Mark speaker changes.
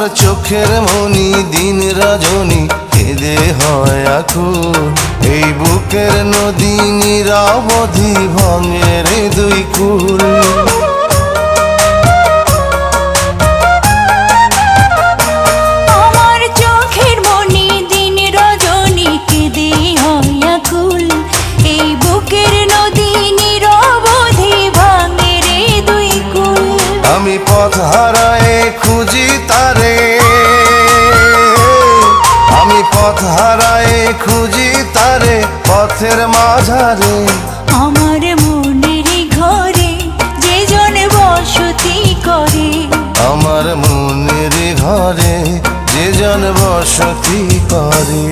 Speaker 1: আমার চোখের মনি দিন রজনী কেঁদে হয় আকুল। এই বুকের নদী নিরাবধি ভাঙে রে দুই কুল।
Speaker 2: আমার চোখের মনি দিন রজনী কেঁদে হয় আকুল। এই বুকের নদী নিরবধি ভাঙে রে দুই কুল।
Speaker 1: আমি পথ হারায়ে খুঁজি তারে, আমি পথ হারায়ে খুঁজি তারে পথের মাঝারে।
Speaker 2: আমার মনের ঘরে যে জন বসতি করে,
Speaker 1: আমার মনের ঘরে যে জন বসতি করে।